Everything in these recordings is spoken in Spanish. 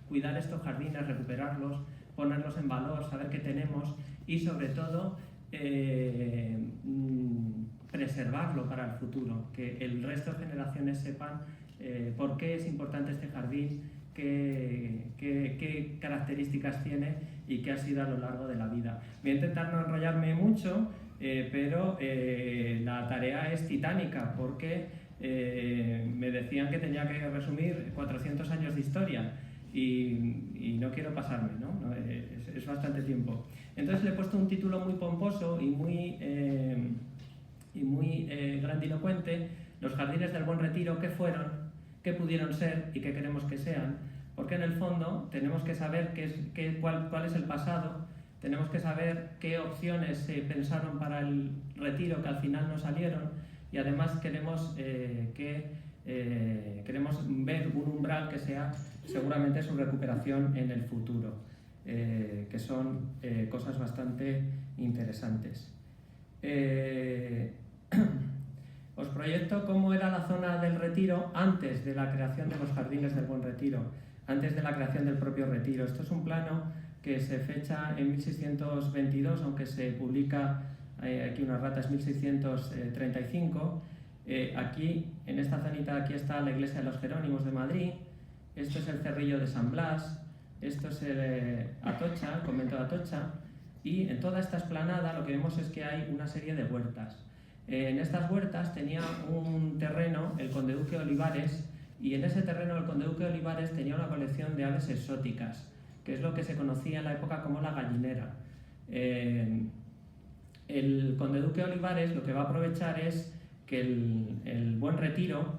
cuidar estos jardines, recuperarlos, ponerlos en valor, saber qué tenemos y sobre todo preservarlo para el futuro, que el resto de generaciones sepan por qué es importante este jardín, qué características tiene y qué ha sido a lo largo de la vida. Voy a intentar no enrollarme mucho, pero la tarea es titánica porque me decían que tenía que resumir 400 años de historia y no quiero pasarme, ¿no? Es bastante tiempo. Entonces le he puesto un título muy pomposo y muy grandilocuente: Los jardines del Buen Retiro, ¿qué fueron?, qué pudieron ser y qué queremos que sean, porque en el fondo tenemos que saber cuál es el pasado, tenemos que saber qué opciones se pensaron para el retiro que al final no salieron y además queremos ver un umbral que sea seguramente su recuperación en el futuro, que son cosas bastante interesantes. Os proyecto cómo era la zona del retiro antes de la creación de los jardines del Buen Retiro, antes de la creación del propio retiro. Esto es un plano que se fecha en 1622, aunque se publica aquí una rata, es 1635. Aquí, en esta zonita de aquí, está la iglesia de los Jerónimos de Madrid. Esto es el Cerrillo de San Blas, esto es Atocha, el convento de Atocha, y en toda esta explanada lo que vemos es que hay una serie de huertas. En estas huertas tenía un terreno el conde-duque Olivares, y en ese terreno el conde-duque Olivares tenía una colección de aves exóticas, que es lo que se conocía en la época como la gallinera. El conde-duque Olivares lo que va a aprovechar es que el Buen Retiro,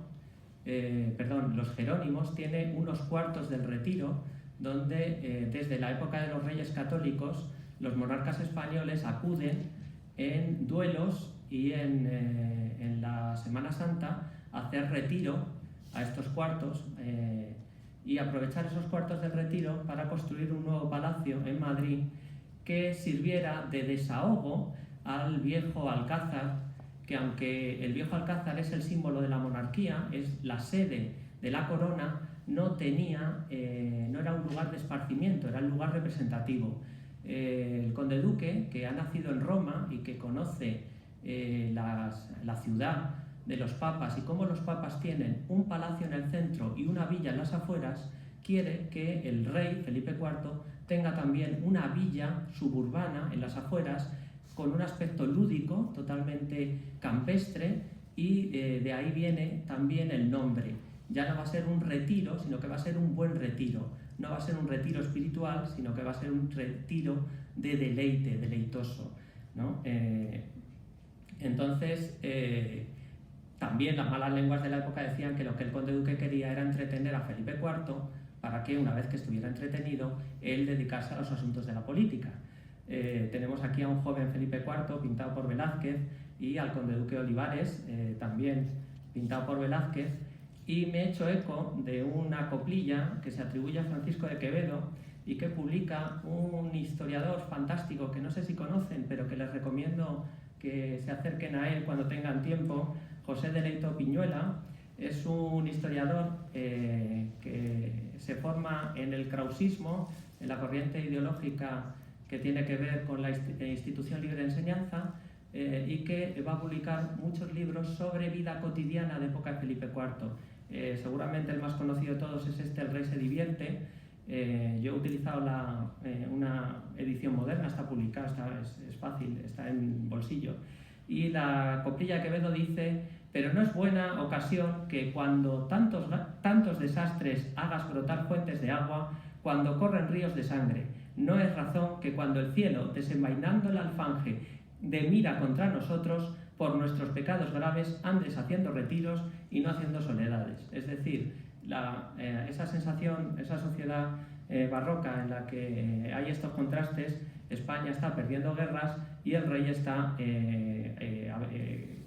los Jerónimos, tiene unos cuartos del retiro donde desde la época de los Reyes Católicos los monarcas españoles acuden en duelos y en la Semana Santa a hacer retiro a estos cuartos y aprovechar esos cuartos del retiro para construir un nuevo palacio en Madrid que sirviera de desahogo al viejo Alcázar, que aunque el viejo Alcázar es el símbolo de la monarquía, es la sede de la corona, no era un lugar de esparcimiento, era el lugar representativo. El conde duque, que ha nacido en Roma y que conoce la ciudad de los papas y cómo los papas tienen un palacio en el centro y una villa en las afueras, quiere que el rey Felipe IV tenga también una villa suburbana en las afueras con un aspecto lúdico, totalmente campestre, y de ahí viene también el nombre. Ya no va a ser un retiro, sino que va a ser un buen retiro. No va a ser un retiro espiritual, sino que va a ser un retiro de deleite, deleitoso, ¿no? Entonces, también las malas lenguas de la época decían que lo que el conde duque quería era entretener a Felipe IV para que, una vez que estuviera entretenido, él dedicarse a los asuntos de la política. Tenemos aquí a un joven Felipe IV pintado por Velázquez y al conde duque Olivares también pintado por Velázquez, y me he hecho eco de una coplilla que se atribuye a Francisco de Quevedo y que publica un historiador fantástico que no sé si conocen, pero que les recomiendo que se acerquen a él cuando tengan tiempo. José de Leito Piñuela es un historiador que se forma en el krausismo, en la corriente ideológica que tiene que ver con la institución libre de enseñanza, y que va a publicar muchos libros sobre vida cotidiana de época de Felipe IV. Seguramente el más conocido de todos es El rey se divierte. Yo he utilizado una edición moderna, está publicada, es fácil, está en bolsillo. Y la coplilla de Quevedo dice: pero no es buena ocasión que cuando tantos desastres hagas brotar fuentes de agua, cuando corren ríos de sangre. No es razón que cuando el cielo, desenvainando el alfanje, de mira contra nosotros, por nuestros pecados graves andes haciendo retiros y no haciendo soledades. Es decir, esa sensación, esa sociedad barroca en la que hay estos contrastes, España está perdiendo guerras y el rey está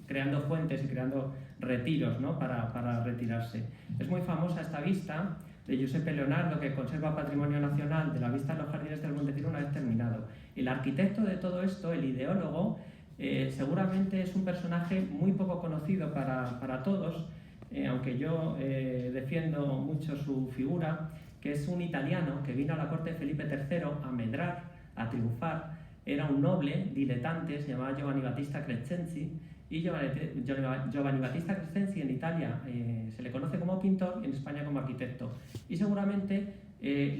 creando fuentes y creando retiros, ¿no?, para retirarse. Es muy famosa esta vista de Giuseppe Leonardo, que conserva Patrimonio Nacional, de la vista en los jardines del Buen Retiro una vez terminado. El arquitecto de todo esto, el ideólogo, seguramente es un personaje muy poco conocido para todos, aunque yo defiendo mucho su figura, que es un italiano que vino a la corte de Felipe III a medrar, a triunfar. Era un noble diletante, se llamaba Giovanni Battista Crescenzi, y Giovanni Battista Crescenzi en Italia se le conoce como pintor y en España como arquitecto. Y seguramente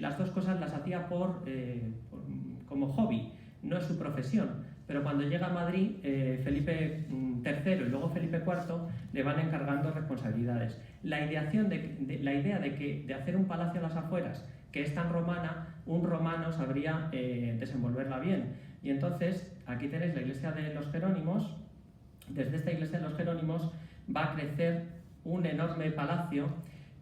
las dos cosas las hacía como hobby, no es su profesión. Pero cuando llega a Madrid, Felipe III y luego Felipe IV le van encargando responsabilidades. La idea de hacer un palacio a las afueras, que es tan romana, un romano sabría desenvolverla bien. Y entonces, aquí tenéis la iglesia de los Jerónimos. Desde esta iglesia de los Jerónimos va a crecer un enorme palacio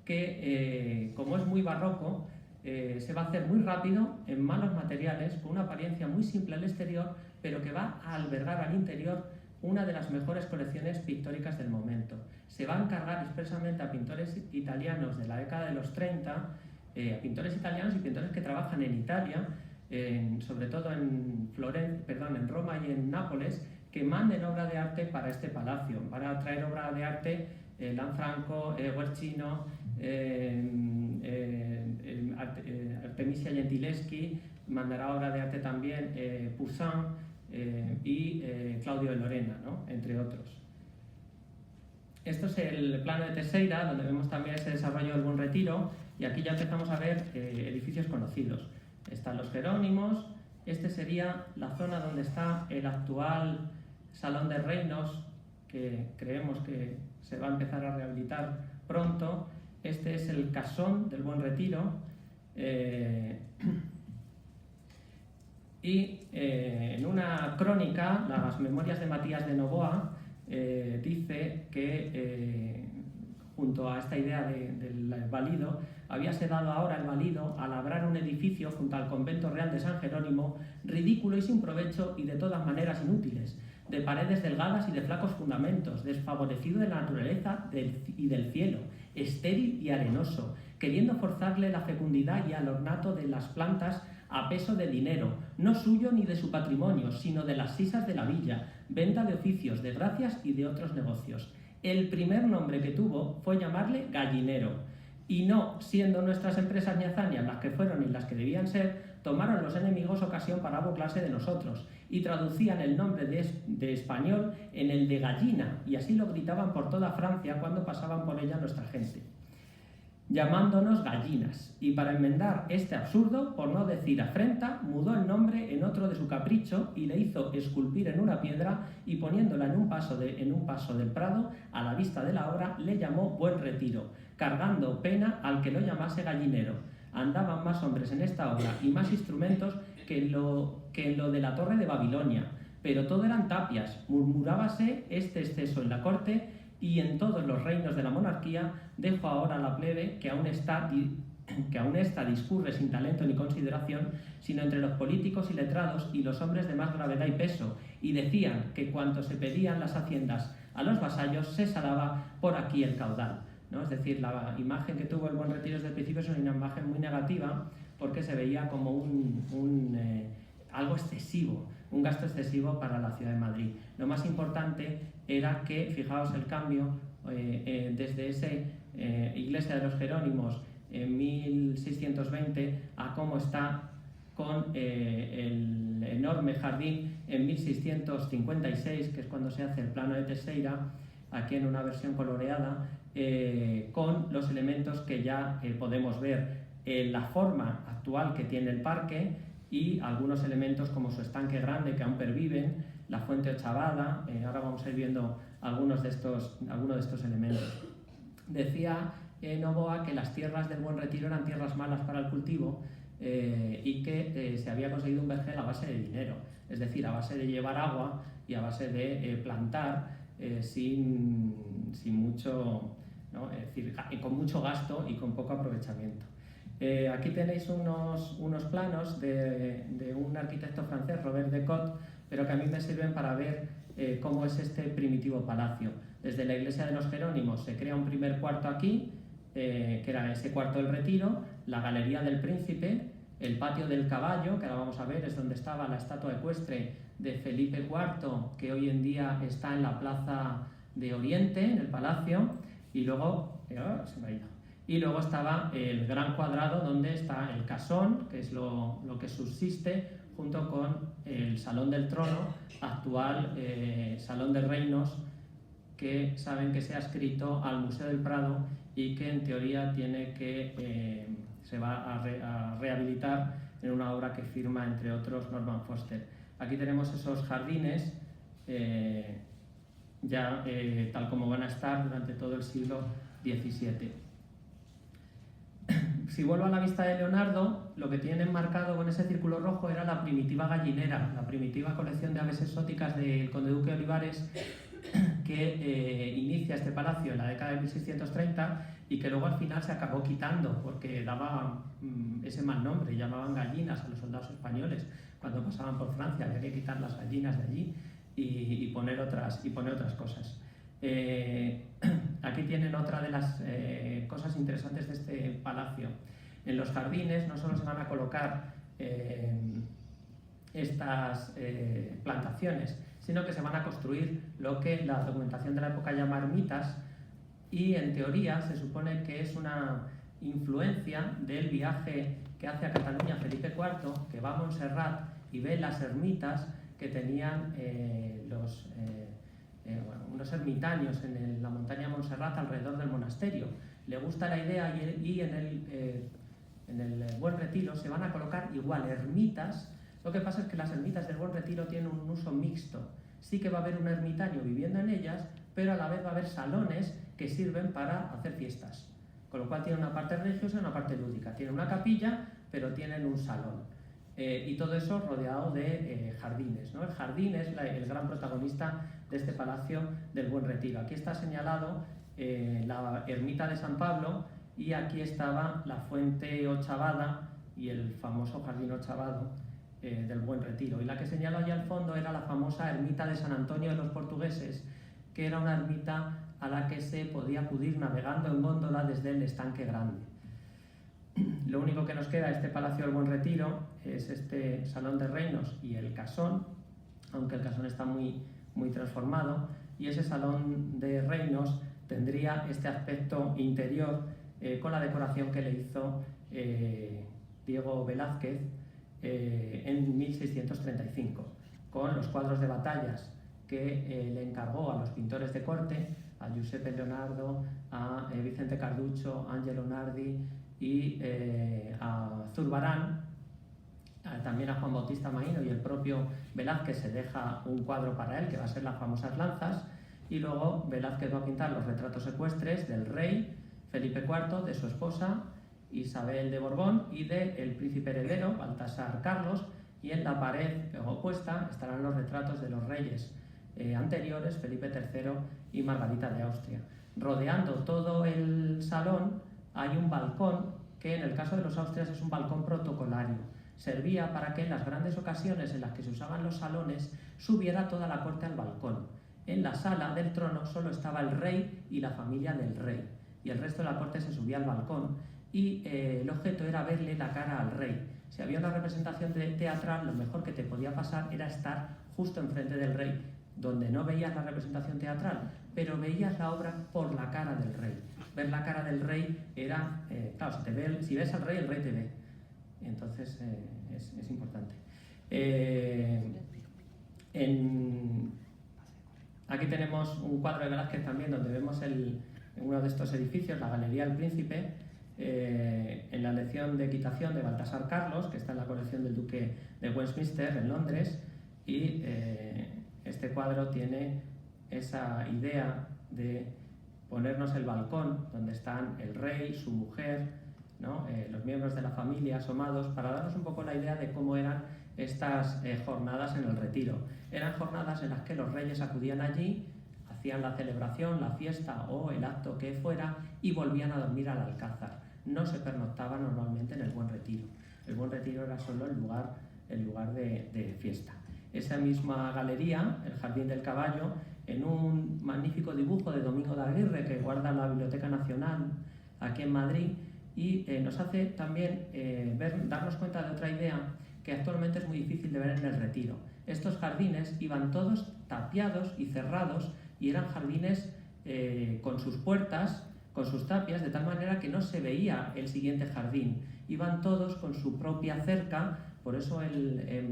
que, como es muy barroco, se va a hacer muy rápido, en malos materiales, con una apariencia muy simple al exterior, pero que va a albergar al interior una de las mejores colecciones pictóricas del momento. Se va a encargar expresamente a pintores italianos de la década de los 30, a pintores italianos y pintores que trabajan en Italia, sobre todo en Roma y en Nápoles, que manden obra de arte para este palacio. Van a traer obra de arte Lanfranco, Guercino, Artemisia Gentileschi, mandará obra de arte también Poussin y Claudio de Lorena, ¿no? Entre otros. Esto es el plano de Teixeira, donde vemos también ese desarrollo del Buen Retiro, y aquí ya empezamos a ver edificios conocidos. Están los Jerónimos, este sería la zona donde está el actual Salón de Reinos, que creemos que se va a empezar a rehabilitar pronto. Este es el casón del Buen Retiro. En una crónica, las Memorias de Matías de Novoa, dice que junto a esta idea del valido, habíase dado ahora el valido a labrar un edificio junto al convento real de San Jerónimo, ridículo y sin provecho y de todas maneras inútiles, de paredes delgadas y de flacos fundamentos, desfavorecido de la naturaleza y del cielo, estéril y arenoso, queriendo forzarle la fecundidad y al ornato de las plantas a peso de dinero, no suyo ni de su patrimonio, sino de las sisas de la villa, venta de oficios, de gracias y de otros negocios. El primer nombre que tuvo fue llamarle gallinero, y no, siendo nuestras empresas ni hazañas las que fueron y las que debían ser, tomaron los enemigos ocasión para burlarse de nosotros, y traducían el nombre de español en el de gallina, y así lo gritaban por toda Francia cuando pasaban por ella nuestra gente, llamándonos gallinas, y para enmendar este absurdo, por no decir afrenta, mudó el nombre en otro de su capricho y le hizo esculpir en una piedra, y poniéndola en un paso del Prado, a la vista de la obra, le llamó Buen Retiro, cargando pena al que lo llamase gallinero. Andaban más hombres en esta obra y más instrumentos que en lo de la torre de Babilonia, pero todo eran tapias, murmurábase este exceso en la corte y en todos los reinos de la monarquía. Dejo ahora a la plebe que aún esta discurre sin talento ni consideración, sino entre los políticos y letrados y los hombres de más gravedad y peso, y decían que cuanto se pedían las haciendas a los vasallos se salaba por aquí el caudal, ¿no? Es decir, la imagen que tuvo el Buen Retiro desde el principio es una imagen muy negativa, porque se veía como algo excesivo, un gasto excesivo para la ciudad de Madrid. Lo más importante era que, fijaos el cambio, desde esa iglesia de los Jerónimos en 1620 a cómo está con el enorme jardín en 1656, que es cuando se hace el plano de Teixeira, aquí en una versión coloreada, con los elementos que ya podemos ver, la forma actual que tiene el parque y algunos elementos como su estanque grande que aún perviven, la fuente ochavada. Ahora vamos a ir viendo algunos de estos elementos. Decía Novoa que las tierras del Buen Retiro eran tierras malas para el cultivo, y que se había conseguido un vergel a base de dinero, es decir, a base de llevar agua y a base de plantar sin mucho, ¿no? Es decir, con mucho gasto y con poco aprovechamiento. Aquí tenéis unos planos de un arquitecto francés, Robert Decot, pero que a mí me sirven para ver cómo es este primitivo palacio. Desde la iglesia de los Jerónimos se crea un primer cuarto aquí, que era ese cuarto del Retiro, la galería del Príncipe, el patio del Caballo, que ahora vamos a ver, es donde estaba la estatua ecuestre de Felipe IV, que hoy en día está en la plaza de Oriente, en el palacio, y luego, se me ha ido. Y luego estaba el gran cuadrado donde está el casón, que es lo que subsiste, junto con el Salón del Trono, actual Salón de Reinos, que saben que se ha adscrito al Museo del Prado y que en teoría se va a rehabilitar en una obra que firma, entre otros, Norman Foster. Aquí tenemos esos jardines, tal como van a estar durante todo el siglo XVII. Si vuelvo a la vista de Leonardo, lo que tiene enmarcado con ese círculo rojo era la primitiva gallinera, la primitiva colección de aves exóticas del conde duque Olivares, que inicia este palacio en la década de 1630 y que luego al final se acabó quitando porque daba ese mal nombre, llamaban gallinas a los soldados españoles cuando pasaban por Francia, había que quitar las gallinas de allí y poner otras cosas. Aquí tienen otra de las cosas interesantes de este palacio. En los jardines no solo se van a colocar estas plantaciones, sino que se van a construir lo que la documentación de la época llama ermitas, y en teoría se supone que es una influencia del viaje que hace a Cataluña Felipe IV, que va a Montserrat y ve las ermitas que tenían unos ermitaños en la montaña de Montserrat alrededor del monasterio. Le gusta la idea y en el Buen Retiro se van a colocar igual ermitas. Lo que pasa es que las ermitas del Buen Retiro tienen un uso mixto. Sí que va a haber un ermitaño viviendo en ellas, pero a la vez va a haber salones que sirven para hacer fiestas. Con lo cual tiene una parte religiosa y una parte lúdica. Tiene una capilla, pero tienen un salón. Y todo eso rodeado de jardines, ¿no? El jardín es el gran protagonista de este palacio del Buen Retiro. Aquí está señalado la ermita de San Pablo, y aquí estaba la fuente ochavada y el famoso jardín ochavado del Buen Retiro. Y la que señalo allá al fondo era la famosa ermita de San Antonio de los Portugueses, que era una ermita a la que se podía acudir navegando en góndola desde el Estanque Grande. Lo único que nos queda de este Palacio del Buen Retiro es este Salón de Reinos y el casón, aunque el casón está muy transformado, y ese Salón de Reinos tendría este aspecto interior con la decoración que le hizo Diego Velázquez en 1635, con los cuadros de batallas que le encargó a los pintores de corte, a Giuseppe Leonardo, a Vicente Carducho, a Angelo Nardi y a Zurbarán, también a Juan Bautista Maíno, y el propio Velázquez se deja un cuadro para él que va a ser las famosas lanzas, y luego Velázquez va a pintar los retratos ecuestres del rey Felipe IV, de su esposa Isabel de Borbón y del príncipe heredero Baltasar Carlos, y en la pared opuesta estarán los retratos de los reyes anteriores, Felipe III y Margarita de Austria. Rodeando todo el salón hay un balcón que en el caso de los Austrias es un balcón protocolario. Servía para que en las grandes ocasiones en las que se usaban los salones subiera toda la corte al balcón. En la sala del trono solo estaba el rey y la familia del rey, y el resto de la corte se subía al balcón, y el objeto era verle la cara al rey. Si había una representación teatral, lo mejor que te podía pasar era estar justo enfrente del rey, donde no veías la representación teatral, pero veías la obra por la cara del rey. Ver la cara del rey era, claro, si ves al rey, el rey te ve. Entonces es importante. Aquí tenemos un cuadro de Velázquez también, donde vemos en uno de estos edificios, la Galería del Príncipe, en la lección de equitación de Baltasar Carlos, que está en la colección del Duque de Westminster en Londres, y este cuadro tiene esa idea de ponernos el balcón donde están el rey, su mujer, ¿no? Los miembros de la familia asomados, para darnos un poco la idea de cómo eran estas jornadas en el retiro. Eran jornadas en las que los reyes acudían allí, hacían la celebración, la fiesta o el acto que fuera y volvían a dormir al Alcázar. No se pernoctaba normalmente en el Buen Retiro. El Buen Retiro era solo el lugar de fiesta. Esa misma galería, el Jardín del Caballo, en un magnífico dibujo de Domingo de Aguirre que guarda la Biblioteca Nacional aquí en Madrid, y nos hace también darnos cuenta de otra idea que actualmente es muy difícil de ver en el Retiro. Estos jardines iban todos tapiados y cerrados, y eran jardines con sus puertas con sus tapias, de tal manera que no se veía el siguiente jardín. Iban todos con su propia cerca, por eso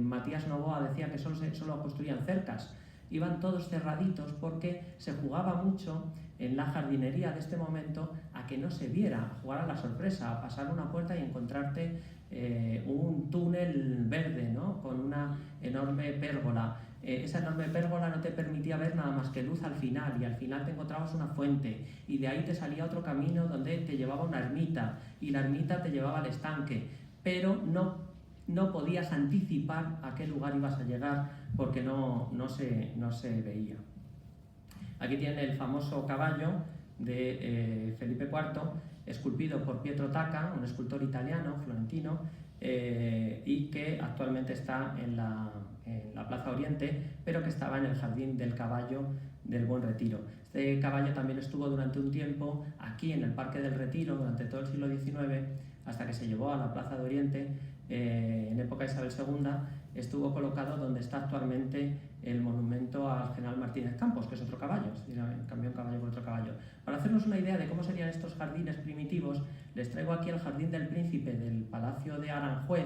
Matías Novoa decía que solo construían cercas. Iban todos cerraditos porque se jugaba mucho en la jardinería de este momento a que no se viera, a jugar a la sorpresa, a pasar una puerta y encontrarte un túnel verde, ¿no? Con una enorme pérgola. Esa enorme pérgola no te permitía ver nada más que luz al final, y al final te encontrabas una fuente, y de ahí te salía otro camino donde te llevaba una ermita, y la ermita te llevaba al estanque, pero no podías anticipar a qué lugar ibas a llegar porque no se veía. Aquí tiene el famoso caballo de Felipe IV, esculpido por Pietro Tacca, un escultor italiano, florentino, y que actualmente está en la Plaza Oriente, pero que estaba en el Jardín del Caballo del Buen Retiro. Este caballo también estuvo durante un tiempo aquí en el Parque del Retiro, durante todo el siglo XIX, hasta que se llevó a la Plaza de Oriente. En época de Isabel II estuvo colocado donde está actualmente el monumento al general Martínez Campos, que es otro caballo, es decir, cambió un caballo por otro caballo. Para hacernos una idea de cómo serían estos jardines primitivos, les traigo aquí el Jardín del Príncipe del Palacio de Aranjuez,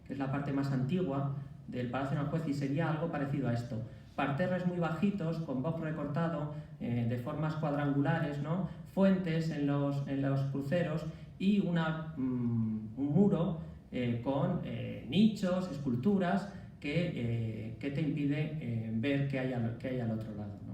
que es la parte más antigua del Palacio de Aranjuez, y sería algo parecido a esto. Parterres muy bajitos, con box recortado, de formas cuadrangulares, ¿no? Fuentes en los cruceros y un muro con nichos, esculturas que te impide ver qué hay al otro lado, ¿no?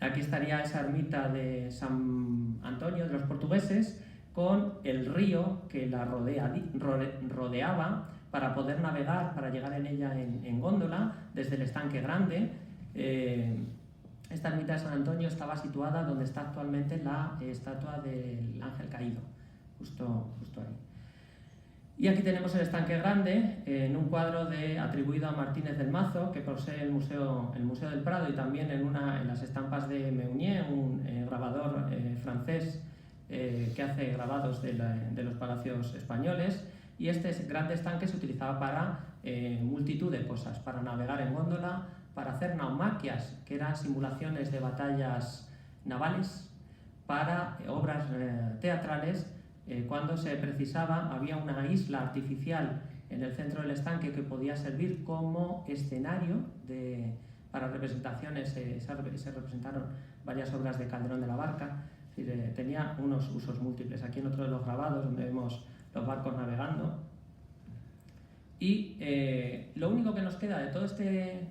Aquí estaría esa ermita de San Antonio de los portugueses, con el río que la rodeaba para poder navegar, para llegar en ella en góndola desde el Estanque Grande. Esta ermita de San Antonio estaba situada donde está actualmente la estatua del Ángel Caído, justo ahí. Y aquí tenemos el Estanque Grande, en un cuadro atribuido a Martínez del Mazo, que posee el Museo del Prado, y también en las estampas de Meunier, un grabador francés que hace grabados de los palacios españoles. Y este grande estanque se utilizaba para multitud de cosas, para navegar en góndola, para hacer naumaquias, que eran simulaciones de batallas navales, para obras teatrales. Cuando se precisaba, había una isla artificial en el centro del estanque que podía servir como escenario para representaciones. Se representaron varias obras de Calderón de la Barca. Es decir, tenía unos usos múltiples. Aquí en otro de los grabados, donde vemos los barcos navegando. Y lo único que nos queda de todo este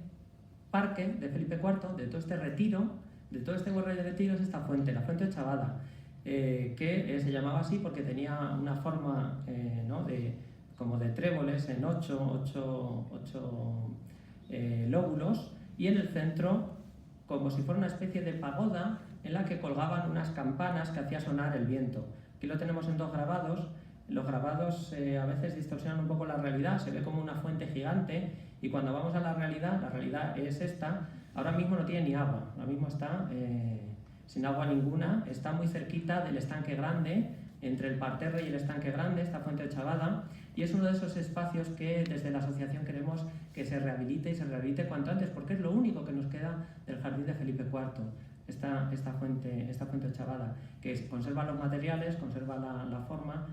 parque de Felipe IV, de todo este retiro, de todo este borre de retiro, es esta fuente, la fuente Chavada, que se llamaba así porque tenía una forma ¿no? como de tréboles en ocho lóbulos, y en el centro como si fuera una especie de pagoda en la que colgaban unas campanas que hacía sonar el viento. Aquí lo tenemos en dos grabados. Los grabados a veces distorsionan un poco la realidad, se ve como una fuente gigante, y cuando vamos a la realidad es esta. Ahora mismo no tiene ni agua, ahora mismo está sin agua ninguna, está muy cerquita del Estanque Grande, entre el parterre y el Estanque Grande, esta fuente de Chavada, y es uno de esos espacios que desde la asociación queremos que se rehabilite, y se rehabilite cuanto antes, porque es lo único que nos queda del jardín de Felipe IV, esta fuente de Chavada, que conserva los materiales, conserva la forma,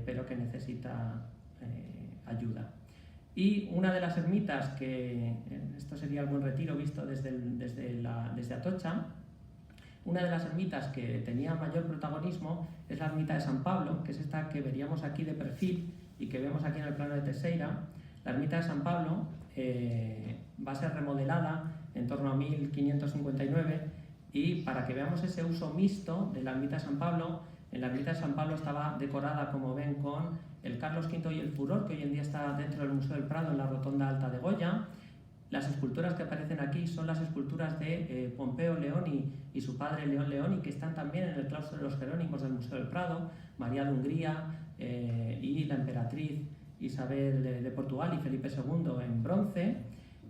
pero que necesita ayuda. Y una de las ermitas esto sería el Buen Retiro visto desde Atocha. Una de las ermitas que tenía mayor protagonismo es la ermita de San Pablo, que es esta que veríamos aquí de perfil y que vemos aquí en el plano de Teixeira. La ermita de San Pablo va a ser remodelada en torno a 1559, y para que veamos ese uso mixto de la ermita de San Pablo, en la ermita de San Pablo estaba decorada, como ven, con el Carlos V y el Furor, que hoy en día está dentro del Museo del Prado, en la Rotonda Alta de Goya. Las esculturas que aparecen aquí son las esculturas de Pompeo Leoni y su padre León Leoni, que están también en el claustro de los Jerónimos del Museo del Prado, María de Hungría y la emperatriz Isabel de Portugal y Felipe II en bronce.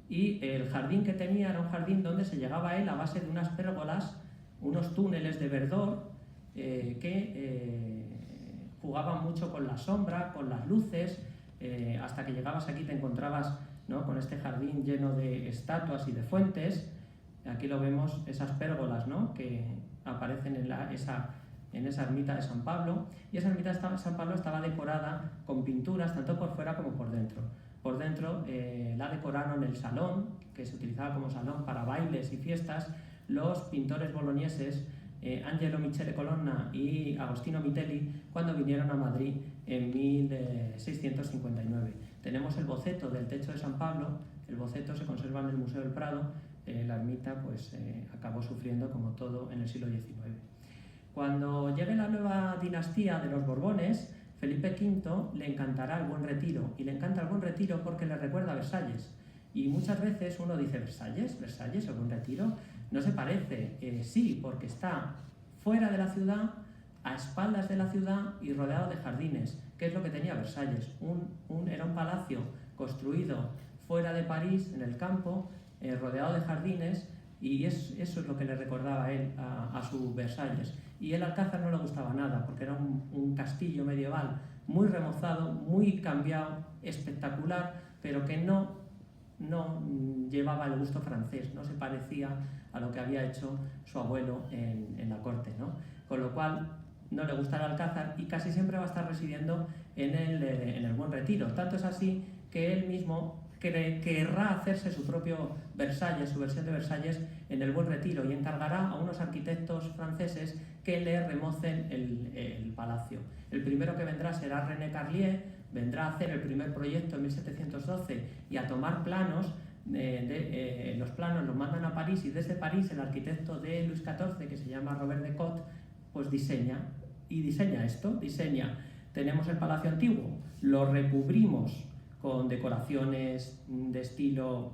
Y el jardín que tenía era un jardín donde se llegaba a él a base de unas pérgolas, unos túneles de verdor que jugaban mucho con la sombra, con las luces, hasta que llegabas aquí te encontrabas, ¿no?, con este jardín lleno de estatuas y de fuentes. Aquí lo vemos, esas pérgolas, ¿no?, que aparecen en esa en esa ermita de San Pablo, y esa ermita de San Pablo estaba decorada con pinturas tanto por fuera como por dentro. Por dentro la decoraron el salón, que se utilizaba como salón para bailes y fiestas, los pintores boloñeses Angelo Michele Colonna y Agostino Mitelli cuando vinieron a Madrid en 1659. Tenemos el boceto del techo de San Pablo, el boceto se conserva en el Museo del Prado, la ermita pues, acabó sufriendo como todo en el siglo XIX. Cuando llegue la nueva dinastía de los Borbones, Felipe V le encantará el Buen Retiro, y le encanta el Buen Retiro porque le recuerda a Versalles. Y muchas veces uno dice, ¿Versalles? ¿Versalles? ¿El Buen Retiro? No se parece. Sí, porque está fuera de la ciudad, a espaldas de la ciudad y rodeado de jardines. ¿Qué es lo que tenía Versalles? Era un palacio construido fuera de París, en el campo, rodeado de jardines, y eso es lo que le recordaba a él a su Versalles. Y el Alcázar no le gustaba nada, porque era un castillo medieval muy remozado, muy cambiado, espectacular, pero que no llevaba el gusto francés, no se parecía a lo que había hecho su abuelo en la corte, ¿no? Con lo cual no le gusta el Alcázar y casi siempre va a estar residiendo en el Buen Retiro. Tanto es así que él mismo querrá hacerse su propio Versalles, su versión de Versalles en el Buen Retiro, y encargará a unos arquitectos franceses que le remocen el palacio. El primero que vendrá será René Carlier, vendrá a hacer el primer proyecto en 1712 y a tomar planos. Los planos los mandan a París, y desde París el arquitecto de Luis XIV, que se llama Robert de Cotte, pues diseña esto. Tenemos el palacio antiguo, lo recubrimos con decoraciones de estilo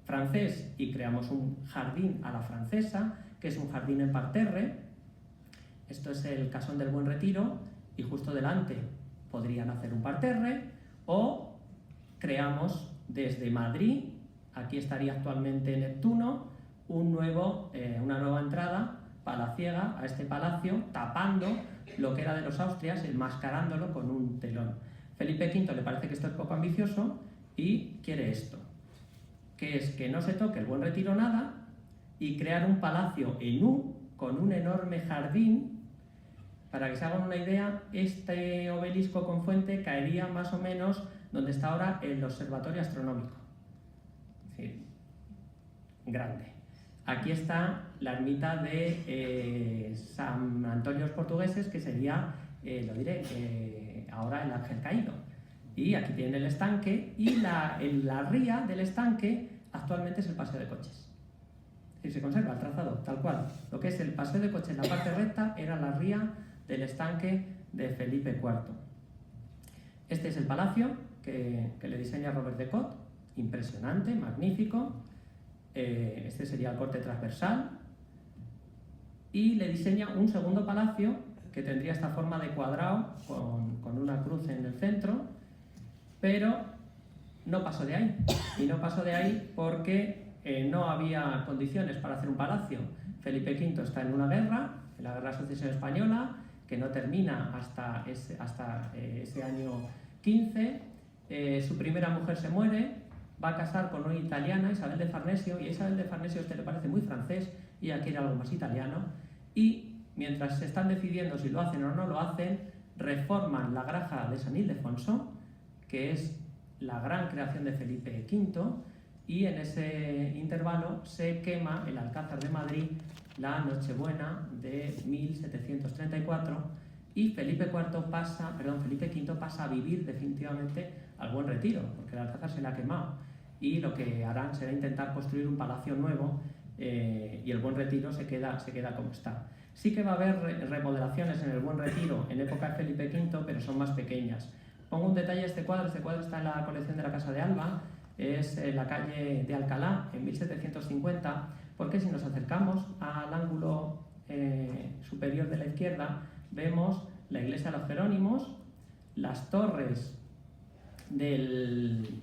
francés y creamos un jardín a la francesa, que es un jardín en parterre. Esto es el casón del Buen Retiro, y justo delante podrían hacer un parterre, o creamos desde Madrid, aquí estaría actualmente Neptuno, una nueva entrada palaciega a este palacio, tapando lo que era de los Austrias, enmascarándolo con un telón. Felipe V le parece que esto es poco ambicioso y quiere esto, que es que no se toque el Buen Retiro nada, y crear un palacio en con un enorme jardín. Para que se hagan una idea, este obelisco con fuente caería más o menos donde está ahora el Observatorio Astronómico. Es decir, grande. Aquí está la ermita de San Antonio de los Portugueses, que sería, ahora el Ángel Caído. Y aquí tienen el estanque, y la ría del estanque actualmente es el paseo de coches. Es decir, se conserva el trazado tal cual. Lo que es el paseo de coches en la parte recta era la ría del estanque de Felipe IV. Este es el palacio que le diseña Robert de Cotte, impresionante, magnífico. Este sería el corte transversal, y le diseña un segundo palacio que tendría esta forma de cuadrado con una cruz en el centro, pero no pasó de ahí. Y no pasó de ahí porque no había condiciones para hacer un palacio. Felipe V está en una guerra, en la Guerra de Sucesión Española, que no termina hasta ese año 15. Su primera mujer se muere, va a casar con una italiana, Isabel de Farnesio, y a Isabel de Farnesio le parece muy francés y ella quiere algo más italiano, y mientras se están decidiendo si lo hacen o no lo hacen, reforman la granja de San Ildefonso, que es la gran creación de Felipe V, y en ese intervalo se quema el Alcázar de Madrid la Nochebuena de 1734, y Felipe V pasa a vivir definitivamente al Buen Retiro, porque el Alcázar se le ha quemado, y lo que harán será intentar construir un palacio nuevo, y el Buen Retiro se queda como está. Sí que va a haber remodelaciones en el Buen Retiro en época de Felipe V, pero son más pequeñas. Pongo un detalle de este cuadro está en la colección de la Casa de Alba, es en la calle de Alcalá, en 1750, porque si nos acercamos al ángulo superior de la izquierda, vemos la iglesia de los Jerónimos, las torres del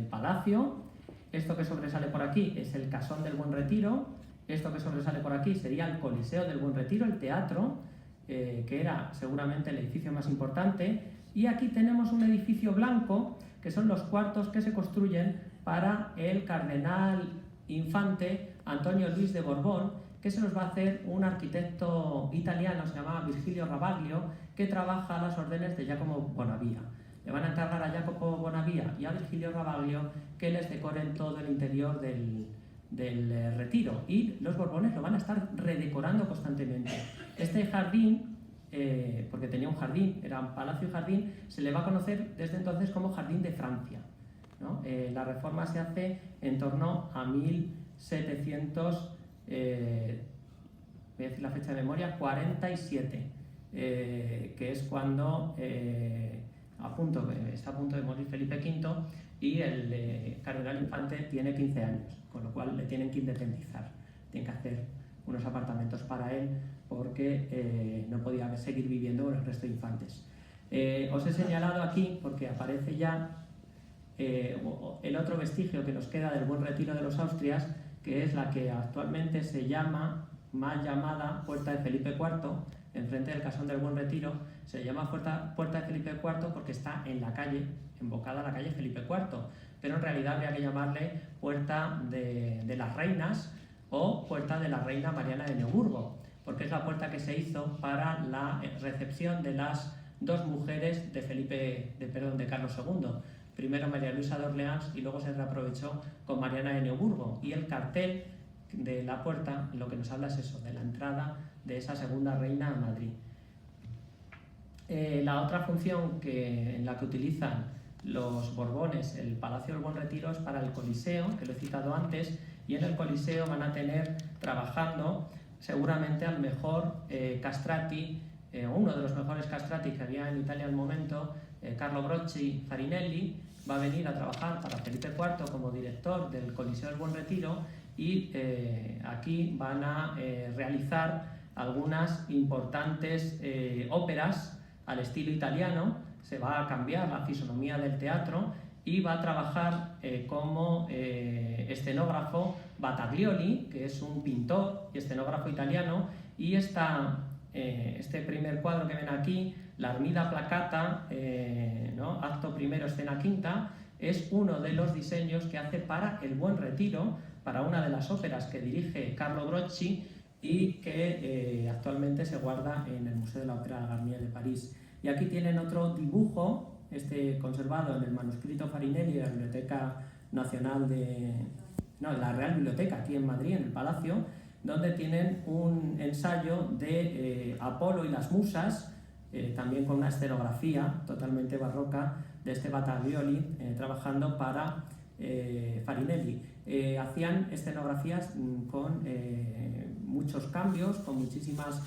palacio. Esto que sobresale por aquí es el casón del Buen Retiro, esto que sobresale por aquí sería el Coliseo del Buen Retiro, el teatro, que era seguramente el edificio más importante, y aquí tenemos un edificio blanco, que son los cuartos que se construyen para el cardenal infante Antonio Luis de Borbón, que se los va a hacer un arquitecto italiano, se llama Virgilio Ravaglio, que trabaja a las órdenes de Giacomo Bonavia. Le van a encargar a Jacopo Bonavia y a Virgilio Ravaglio que les decoren todo el interior del Retiro, y los Borbones lo van a estar redecorando constantemente. Este jardín, porque tenía un jardín, era un palacio y jardín, se le va a conocer desde entonces como Jardín de Francia, ¿no? La reforma se hace en torno a 1700, voy a decir la fecha de memoria, 47, que es cuando está a punto de morir Felipe V y el cardenal infante tiene 15 años, con lo cual le tienen que independizar, tienen que hacer unos apartamentos para él porque no podía seguir viviendo con el resto de infantes. Os he señalado aquí porque aparece ya el otro vestigio que nos queda del Buen Retiro de los Austrias, que es la que actualmente se llama, mal llamada, Puerta de Felipe IV, enfrente del Casón del Buen Retiro. Se llama Puerta de Felipe IV porque está en la calle, embocada a la calle Felipe IV, pero en realidad habría que llamarle Puerta de las Reinas o Puerta de la Reina Mariana de Neuburgo, porque es la puerta que se hizo para la recepción de las dos mujeres de Carlos II. Primero María Luisa de Orleans y luego se reaprovechó con Mariana de Neuburgo, y el cartel de la puerta lo que nos habla es eso, de la entrada de esa segunda reina a Madrid. La otra función en la que utilizan los Borbones el Palacio del Buen Retiro es para el Coliseo, que lo he citado antes, y en el Coliseo van a tener trabajando seguramente al mejor castrati, uno de los mejores castrati que había en Italia al momento, Carlo Brocci Farinelli. Va a venir a trabajar para Felipe IV como director del Coliseo del Buen Retiro, y aquí van a realizar algunas importantes óperas al estilo italiano. Se va a cambiar la fisonomía del teatro y va a trabajar como escenógrafo Battaglioli, que es un pintor y escenógrafo italiano, y este primer cuadro que ven aquí, la Armida Placata, ¿no? Acto primero, escena quinta, es uno de los diseños que hace para el Buen Retiro, para una de las óperas que dirige Carlo Brocci y que actualmente se guarda en el Museo de la Ópera Garnier de París. Y aquí tienen otro dibujo, conservado en el manuscrito Farinelli de la Biblioteca Nacional la Real Biblioteca, aquí en Madrid, en el Palacio, donde tienen un ensayo de Apolo y las Musas, también con una escenografía totalmente barroca de este Battaglioli, trabajando para Farinelli. Hacían escenografías con muchos cambios, con muchísimas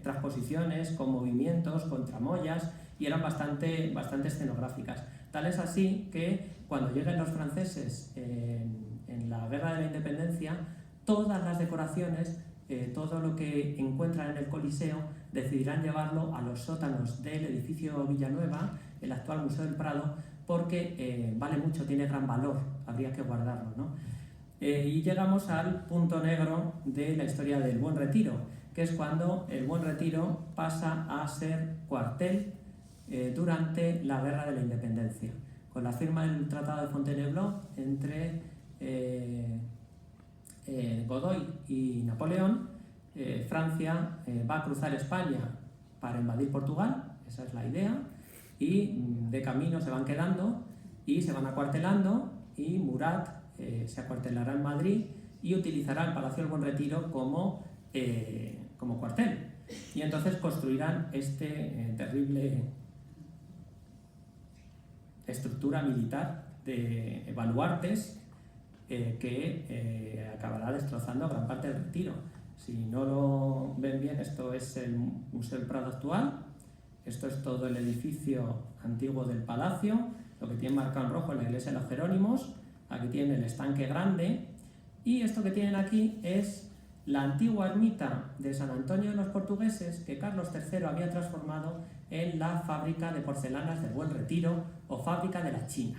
transposiciones, con movimientos, con tramoyas, y eran bastante escenográficas. Tal es así que cuando lleguen los franceses en la Guerra de la Independencia, todas las decoraciones, todo lo que encuentran en el Coliseo, decidirán llevarlo a los sótanos del edificio Villanueva, el actual Museo del Prado, porque vale mucho, tiene gran valor, habría que guardarlo, ¿no? Y llegamos al punto negro de la historia del Buen Retiro, que es cuando el Buen Retiro pasa a ser cuartel durante la Guerra de la Independencia. Con la firma del Tratado de Fontainebleau entre Godoy y Napoleón, Francia va a cruzar España para invadir Portugal, esa es la idea, y de camino se van quedando y se van acuartelando, y Murat se acuartelará en Madrid y utilizará el Palacio del Buen Retiro como cuartel, y entonces construirán terrible estructura militar de baluartes que acabará destrozando gran parte del Retiro. Si no lo ven bien, esto es el Museo del Prado actual, esto es todo el edificio antiguo del palacio, lo que tiene marcado en rojo en la iglesia de los Jerónimos, aquí tienen el estanque grande, y esto que tienen aquí es la antigua ermita de San Antonio de los Portugueses, que Carlos III había transformado en la fábrica de porcelanas del Buen Retiro o fábrica de la China.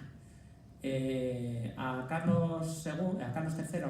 A Carlos III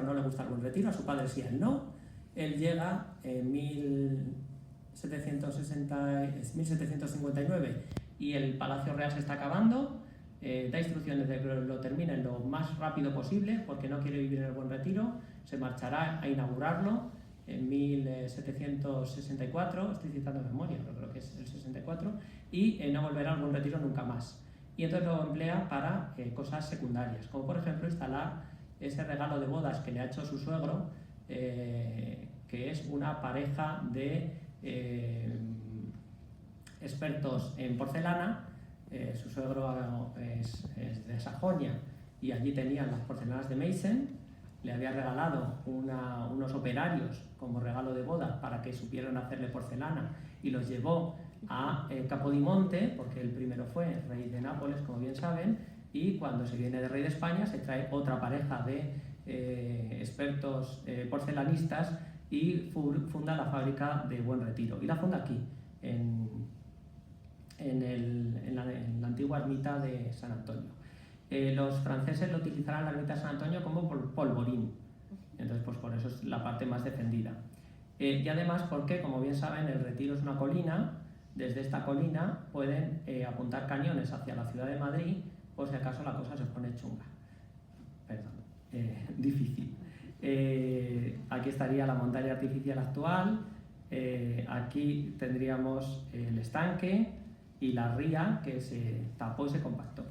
no le gusta el Buen Retiro, a su padre sí, a él no. Él llega en 1759 y el Palacio Real se está acabando, da instrucciones de que lo terminen lo más rápido posible porque no quiere vivir en el Buen Retiro, se marchará a inaugurarlo en 1764, estoy citando de memoria, pero creo que es el 64, y no volverá al Buen Retiro nunca más. Y entonces lo emplea para cosas secundarias, como por ejemplo instalar ese regalo de bodas que le ha hecho su suegro, que es una pareja de expertos en porcelana. Su suegro es de Sajonia y allí tenían las porcelanas de Meissen. Le había regalado unos operarios como regalo de boda para que supieran hacerle porcelana y los llevó a Capodimonte, porque el primero fue rey de Nápoles, como bien saben, y cuando se viene de rey de España se trae otra pareja de expertos porcelanistas y funda la fábrica de Buen Retiro. Y la funda aquí, en la antigua ermita de San Antonio. Los franceses lo utilizarán la ermita de San Antonio como polvorín, entonces pues por eso es la parte más defendida. Y además porque, como bien saben, el Retiro es una colina. Desde esta colina pueden apuntar cañones hacia la ciudad de Madrid, por si acaso la cosa se pone chunga. Perdón, difícil. Aquí estaría la montaña artificial actual, aquí tendríamos el estanque y la ría que se tapó y se compactó.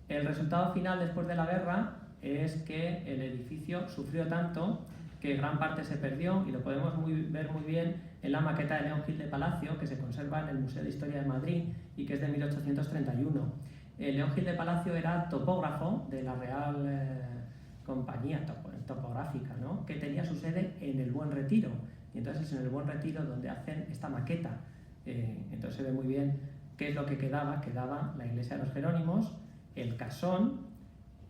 El resultado final después de la guerra es que el edificio sufrió tanto que gran parte se perdió, y lo podemos ver muy bien en la maqueta de León Gil de Palacio, que se conserva en el Museo de Historia de Madrid y que es de 1831. León Gil de Palacio era topógrafo de la Real Compañía Topográfica, ¿no?, que tenía su sede en el Buen Retiro, y entonces es en el Buen Retiro donde hacen esta maqueta. Entonces se ve muy bien qué es lo que quedaba. Quedaba la iglesia de los Jerónimos, el casón,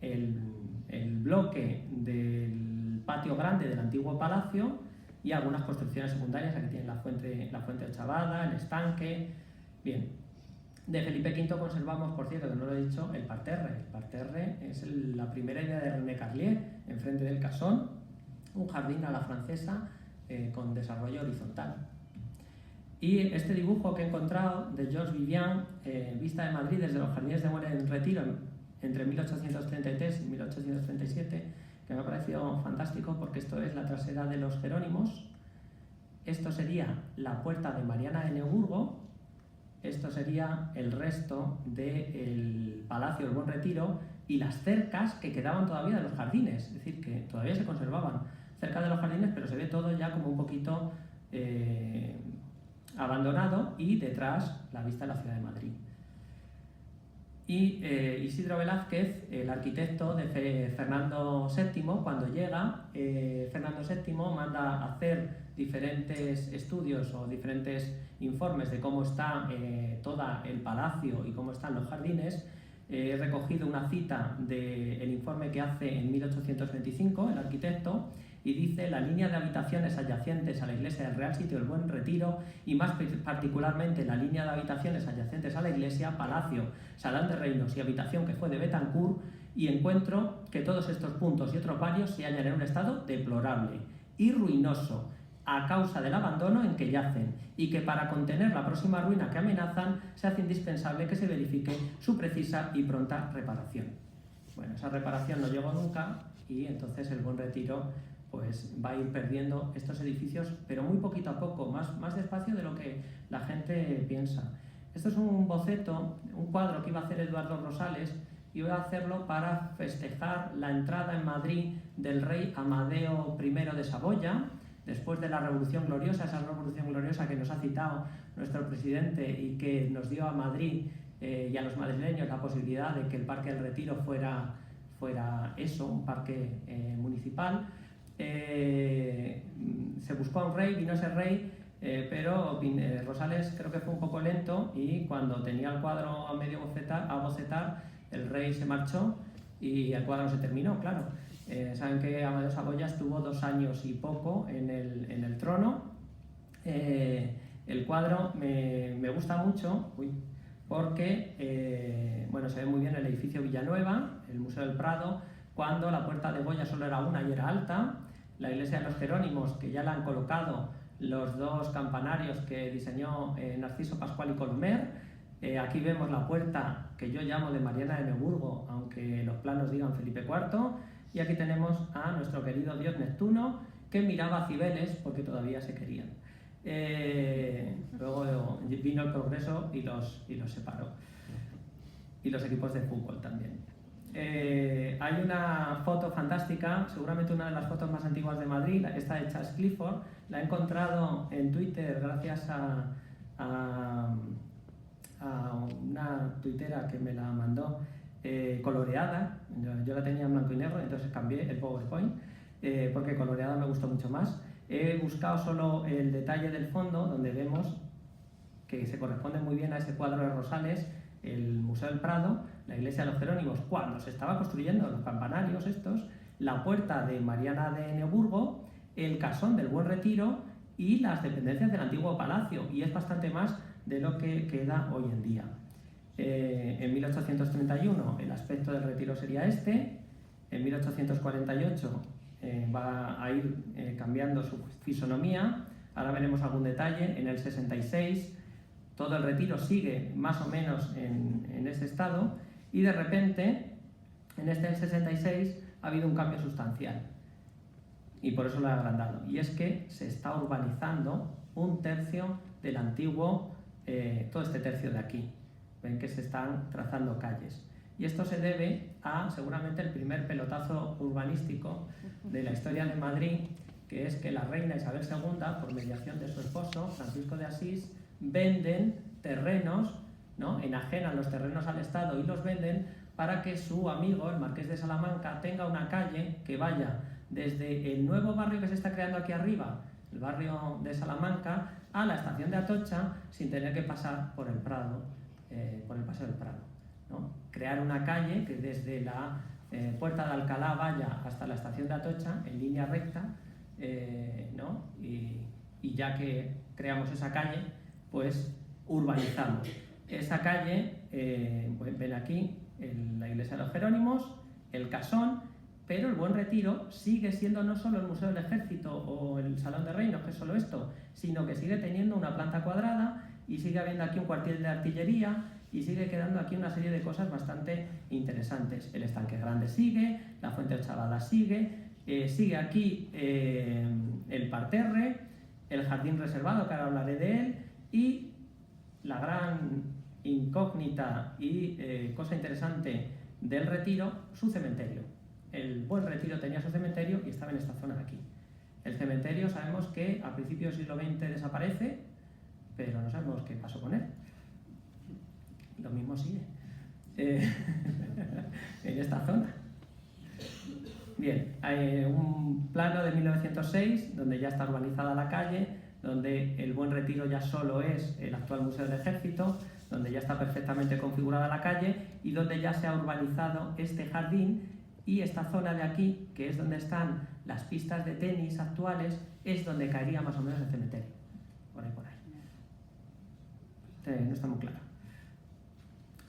el bloque del patio grande del antiguo palacio y algunas construcciones secundarias. Aquí tienen la fuente Ochavada, el estanque. Bien, de Felipe V conservamos, por cierto, que no lo he dicho, el parterre. El parterre es la primera idea de René Carlier, enfrente del casón, un jardín a la francesa con desarrollo horizontal. Y este dibujo que he encontrado de Georges Vivian, vista de Madrid desde los jardines de Buen Retiro entre 1833 y 1837, que me ha parecido fantástico porque esto es la trasera de los Jerónimos, esto sería la puerta de Mariana de Neuburgo, esto sería el resto del Palacio del Buen Retiro y las cercas que quedaban todavía de los jardines, es decir, que todavía se conservaban cerca de los jardines, pero se ve todo ya como un poquito abandonado, y detrás la vista de la ciudad de Madrid. Y Isidro Velázquez, el arquitecto de Fernando VII, cuando llega, Fernando VII manda a hacer diferentes estudios o diferentes informes de cómo está todo el palacio y cómo están los jardines. He recogido una cita del informe que hace en 1825 el arquitecto, y dice: la línea de habitaciones adyacentes a la iglesia del Real Sitio del Buen Retiro, y más particularmente la línea de habitaciones adyacentes a la iglesia, palacio, salón de reinos y habitación que fue de Betancourt, y encuentro que todos estos puntos y otros varios se hallan en un estado deplorable y ruinoso a causa del abandono en que yacen, y que para contener la próxima ruina que amenazan se hace indispensable que se verifique su precisa y pronta reparación. Bueno, esa reparación no llegó nunca, y entonces el Buen Retiro pues va a ir perdiendo estos edificios, pero muy poquito a poco, más despacio de lo que la gente piensa. Esto es un boceto, un cuadro que iba a hacer Eduardo Rosales, y voy a hacerlo para festejar la entrada en Madrid del rey Amadeo I de Saboya, después de la Revolución Gloriosa, esa Revolución Gloriosa que nos ha citado nuestro presidente y que nos dio a Madrid y a los madrileños la posibilidad de que el Parque del Retiro fuera eso, un parque municipal. Se buscó a un rey, vino ese rey, pero Rosales creo que fue un poco lento, y cuando tenía el cuadro a medio bocetar, el rey se marchó y el cuadro se terminó, claro. Saben que Amadeo Saboya estuvo 2 años y poco en el trono. El cuadro me gusta mucho porque bueno, se ve muy bien el edificio Villanueva, el Museo del Prado, cuando la puerta de Goya solo era una y era alta, la iglesia de los Jerónimos, que ya la han colocado los 2 campanarios que diseñó Narciso Pascual y Colomer. Aquí vemos la puerta que yo llamo de Mariana de Neuburgo, aunque los planos digan Felipe IV, y aquí tenemos a nuestro querido dios Neptuno que miraba a Cibeles porque todavía se querían. Luego vino el progreso y los separó. Y los equipos de fútbol también. Hay una foto fantástica, seguramente una de las fotos más antiguas de Madrid, esta de Charles Clifford. La he encontrado en Twitter gracias a una tuitera que me la mandó coloreada. Yo la tenía en blanco y negro, entonces cambié el PowerPoint porque coloreada me gustó mucho más. He buscado solo el detalle del fondo, donde vemos que se corresponde muy bien a ese cuadro de Rosales, el Museo del Prado, la iglesia de los Jerónimos, cuando se estaba construyendo los campanarios estos, la puerta de Mariana de Neuburgo, el casón del Buen Retiro y las dependencias del antiguo palacio, y es bastante más de lo que queda hoy en día. En 1831 el aspecto del Retiro sería este, en 1848 va a ir cambiando su fisonomía, ahora veremos algún detalle. En el 66 todo el Retiro sigue más o menos en ese estado, y de repente en este del 66 ha habido un cambio sustancial, y por eso lo he agrandado, y es que se está urbanizando un tercio del antiguo, todo este tercio de aquí. Ven que se están trazando calles, y esto se debe a seguramente el primer pelotazo urbanístico de la historia de Madrid, que es que la reina Isabel II, por mediación de su esposo Francisco de Asís, venden terrenos, ¿no? Enajenan los terrenos al Estado y los venden para que su amigo, el marqués de Salamanca, tenga una calle que vaya desde el nuevo barrio que se está creando aquí arriba, el barrio de Salamanca, a la estación de Atocha, sin tener que pasar por el Prado, por el Paseo del Prado, ¿no? Crear una calle que desde la Puerta de Alcalá vaya hasta la estación de Atocha en línea recta, ¿no? Y ya que creamos esa calle, pues urbanizamos. Esa calle, pues ven aquí, la iglesia de los Jerónimos, el casón, pero el Buen Retiro sigue siendo no solo el Museo del Ejército o el Salón de Reinos, que es solo esto, sino que sigue teniendo una planta cuadrada, y sigue habiendo aquí un cuartel de artillería, y sigue quedando aquí una serie de cosas bastante interesantes. El estanque grande sigue, la fuente ochavada sigue, sigue aquí el parterre, el jardín reservado, que ahora hablaré de él, y la gran incógnita y cosa interesante del Retiro, su cementerio. El Buen Retiro tenía su cementerio y estaba en esta zona de aquí. El cementerio sabemos que a principios del siglo XX desaparece, pero no sabemos qué pasó con él. Lo mismo sigue en esta zona. Bien, hay un plano de 1906 donde ya está urbanizada la calle, donde el Buen Retiro ya solo es el actual Museo del Ejército, donde ya está perfectamente configurada la calle y donde ya se ha urbanizado este jardín, y esta zona de aquí, que es donde están las pistas de tenis actuales, es donde caería más o menos el cementerio. Por ahí. No está muy claro.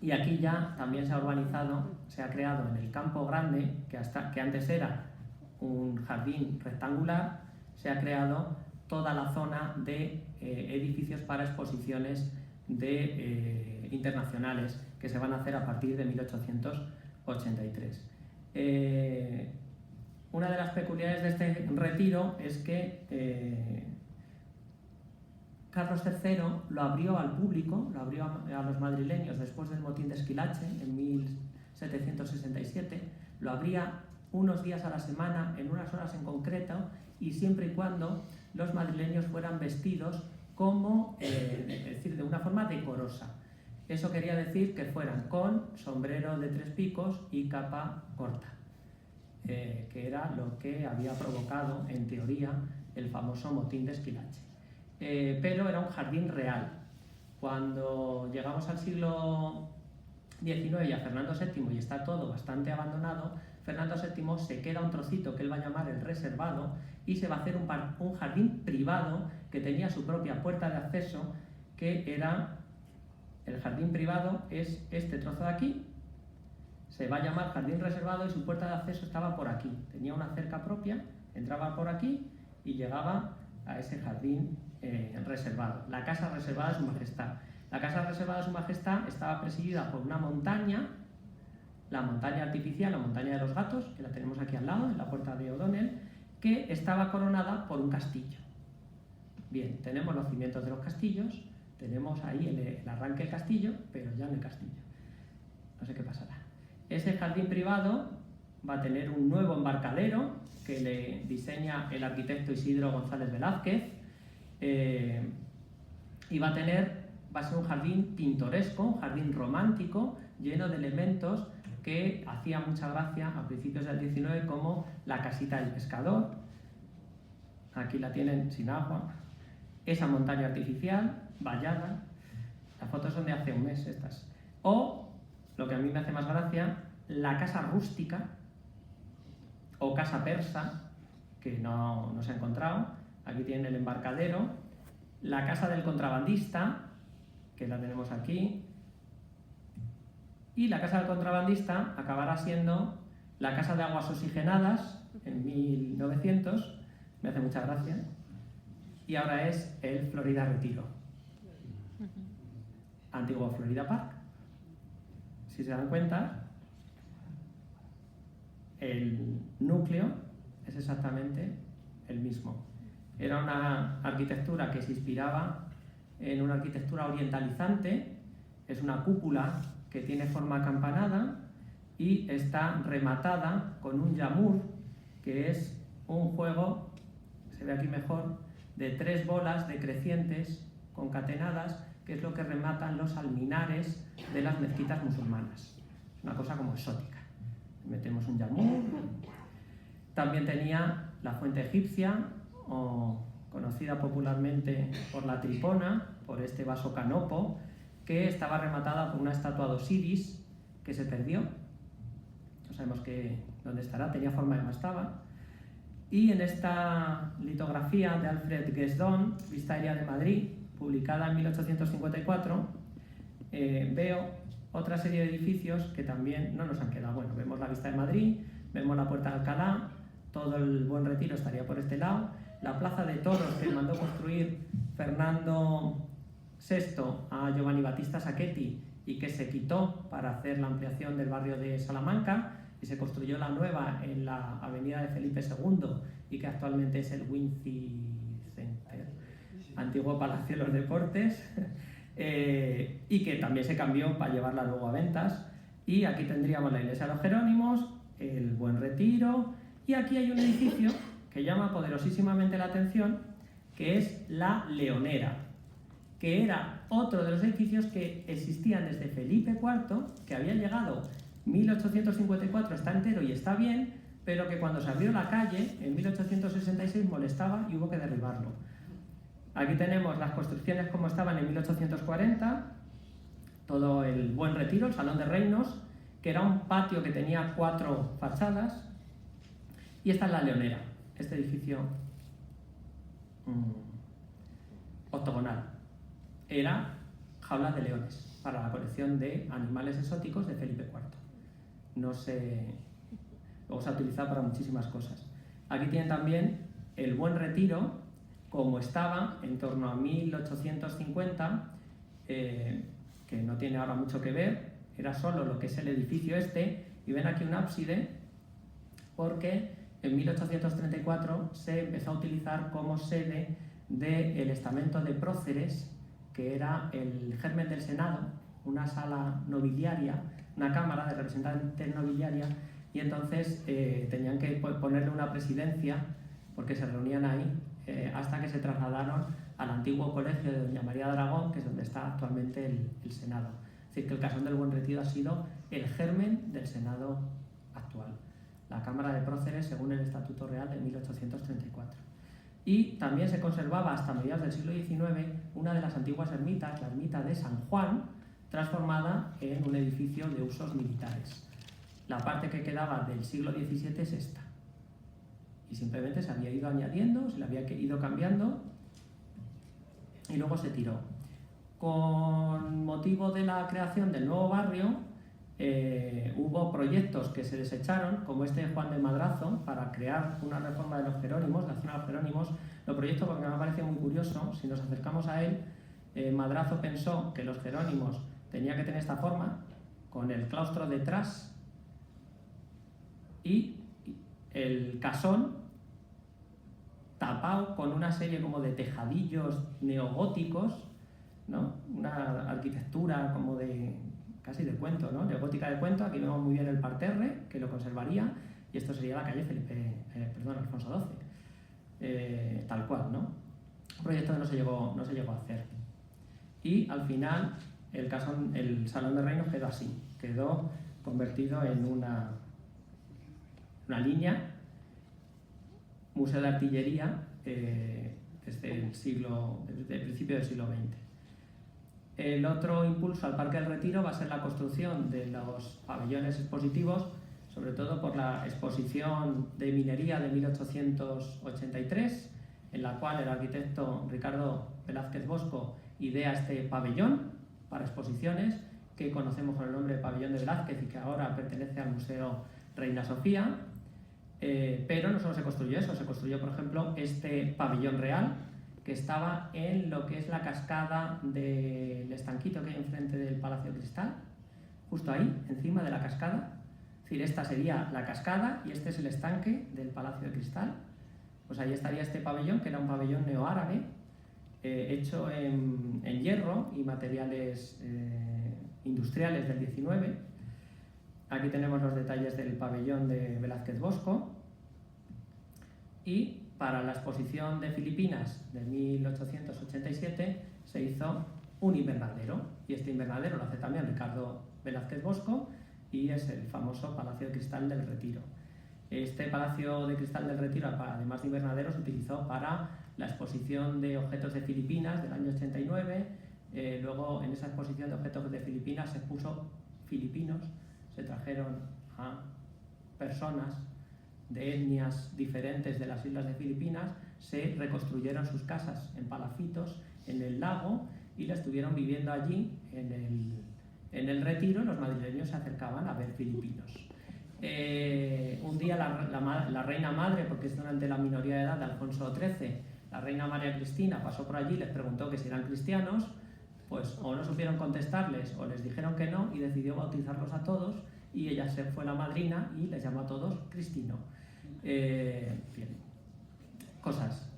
Y aquí ya también se ha urbanizado, se ha creado en el Campo Grande, que antes era un jardín rectangular, se ha creado toda la zona de edificios para exposiciones internacionales que se van a hacer a partir de 1883. Una de las peculiaridades de este retiro es que Carlos III lo abrió al público, lo abrió a los madrileños después del motín de Esquilache en 1767, lo abría unos días a la semana, en unas horas en concreto, y siempre y cuando los madrileños fueran vestidos como, es decir, de una forma decorosa. Eso quería decir que fueran con sombrero de 3 picos y capa corta, que era lo que había provocado, en teoría, el famoso motín de Esquilache. Pero era un jardín real. Cuando llegamos al siglo XIX y a Fernando VII y está todo bastante abandonado, Fernando VII se queda un trocito que él va a llamar el reservado, y se va a hacer un jardín privado que tenía su propia puerta de acceso, que era el jardín privado, es este trozo de aquí, se va a llamar jardín reservado, y su puerta de acceso estaba por aquí, tenía una cerca propia, entraba por aquí y llegaba a ese jardín reservado, la casa reservada de Su Majestad. La casa reservada de Su Majestad estaba presidida por una montaña, la montaña artificial, la montaña de los gatos, que la tenemos aquí al lado, en la puerta de O'Donnell, que estaba coronada por un castillo. Bien, tenemos los cimientos de los castillos, tenemos ahí el arranque del castillo, pero ya no hay castillo. No sé qué pasará. Ese jardín privado va a tener un nuevo embarcadero que le diseña el arquitecto Isidro González Velázquez, y va a ser un jardín pintoresco, un jardín romántico, lleno de elementos que hacía mucha gracia a principios del 19, como la casita del pescador, aquí la tienen sin agua, esa montaña artificial, vallada, las fotos son de hace un mes estas, o, lo que a mí me hace más gracia, la casa rústica, o casa persa, que no se ha encontrado, aquí tienen el embarcadero, la casa del contrabandista, que la tenemos aquí, y la casa del contrabandista acabará siendo la casa de aguas oxigenadas en 1900, me hace mucha gracia, y ahora es el Florida Retiro, antiguo Florida Park. Si se dan cuenta, el núcleo es exactamente el mismo. Era una arquitectura que se inspiraba en una arquitectura orientalizante, es una cúpula que tiene forma acampanada y está rematada con un yamur, que es un juego, se ve aquí mejor, de 3 bolas decrecientes concatenadas, que es lo que rematan los alminares de las mezquitas musulmanas. Es una cosa como exótica. Metemos un yamur. También tenía la fuente egipcia, o conocida popularmente por la tripona, por este vaso canopo, que estaba rematada por una estatua de Osiris que se perdió. No sabemos dónde estará, tenía forma de mastaba. Y en esta litografía de Alfred Guesdon, Vista Aérea de Madrid, publicada en 1854, veo otra serie de edificios que también no nos han quedado. Bueno, vemos la Vista de Madrid, vemos la Puerta de Alcalá, todo el Buen Retiro estaría por este lado, la Plaza de Toros que mandó construir Fernando VI a Giovanni Battista Sacchetti y que se quitó para hacer la ampliación del barrio de Salamanca, y se construyó la nueva en la avenida de Felipe II y que actualmente es el Wincy Center, antiguo Palacio de los Deportes, y que también se cambió para llevarla luego a ventas. Y aquí tendríamos la iglesia de los Jerónimos, el Buen Retiro, y aquí hay un edificio que llama poderosísimamente la atención, que es la Leonera, que era otro de los edificios que existían desde Felipe IV, que había llegado 1854, está entero y está bien, pero que cuando se abrió la calle en 1866 molestaba y hubo que derribarlo. Aquí tenemos las construcciones como estaban en 1840, todo el Buen Retiro, el Salón de Reinos, que era un patio que tenía 4 fachadas, y esta es la Leonera, este edificio octogonal. Era jaulas de leones para la colección de animales exóticos de Felipe IV. Luego se ha utilizado para muchísimas cosas. Aquí tienen también el Buen Retiro, como estaba en torno a 1850, que no tiene ahora mucho que ver, era solo lo que es el edificio este, y ven aquí un ábside, porque en 1834 se empezó a utilizar como sede del estamento de próceres, que era el germen del Senado, una sala nobiliaria, una cámara de representantes nobiliaria, y entonces tenían que ponerle una presidencia, porque se reunían ahí, hasta que se trasladaron al antiguo colegio de Doña María de Aragón, que es donde está actualmente el Senado. Es decir, que el Casón del Buen Retiro ha sido el germen del Senado actual, la Cámara de Próceres según el Estatuto Real de 1834. Y también se conservaba hasta mediados del siglo XIX una de las antiguas ermitas, la ermita de San Juan, transformada en un edificio de usos militares. La parte que quedaba del siglo XVII es esta. Y simplemente se había ido añadiendo, se le había ido cambiando y luego se tiró. Con motivo de la creación del nuevo barrio, hubo proyectos que se desecharon, como este de Juan de Madrazo, para crear una reforma de los Jerónimos, la zona de los Jerónimos. Lo proyecto porque me parece muy curioso. Si nos acercamos a él, Madrazo pensó que los Jerónimos tenían que tener esta forma, con el claustro detrás y el casón tapado con una serie como de tejadillos neogóticos, ¿no? Una arquitectura como de casi de cuento, ¿no? Neogótica de cuento. Aquí vemos muy bien el parterre, que lo conservaría, y esto sería la calle Alfonso XII, tal cual, ¿no? Un proyecto que no se llegó a hacer. Y al final el Salón de Reinos quedó así, quedó convertido en una línea, museo de artillería, desde el principio del siglo XX. El otro impulso al Parque del Retiro va a ser la construcción de los pabellones expositivos, sobre todo por la exposición de minería de 1883, en la cual el arquitecto Ricardo Velázquez Bosco idea este pabellón para exposiciones, que conocemos con el nombre de Pabellón de Velázquez y que ahora pertenece al Museo Reina Sofía. Pero no solo se construyó eso, se construyó, por ejemplo, este pabellón real, que estaba en lo que es la cascada del estanquito que hay enfrente del Palacio de Cristal, justo ahí, encima de la cascada. Es decir, esta sería la cascada y este es el estanque del Palacio de Cristal. Pues ahí estaría este pabellón, que era un pabellón neoárabe, hecho en hierro y materiales industriales del 19. Aquí tenemos los detalles del pabellón de Velázquez Bosco. Y para la exposición de Filipinas de 1887 se hizo un invernadero, y este invernadero lo hace también Ricardo Velázquez Bosco, y es el famoso Palacio de Cristal del Retiro. Este Palacio de Cristal del Retiro, además de invernadero, se utilizó para la exposición de objetos de Filipinas del año 89. Luego, en esa exposición de objetos de Filipinas se puso filipinos, se trajeron a personas de etnias diferentes de las islas de Filipinas, se reconstruyeron sus casas en palafitos en el lago y la estuvieron viviendo allí en el Retiro. Los madrileños se acercaban a ver filipinos. Un día la reina madre, porque es durante la minoría de edad de Alfonso XIII, la reina María Cristina pasó por allí y les preguntó que si eran cristianos, pues o no supieron contestarles o les dijeron que no, y decidió bautizarlos a todos, y ella se fue la madrina y les llamó a todos Cristino. Bien, cosas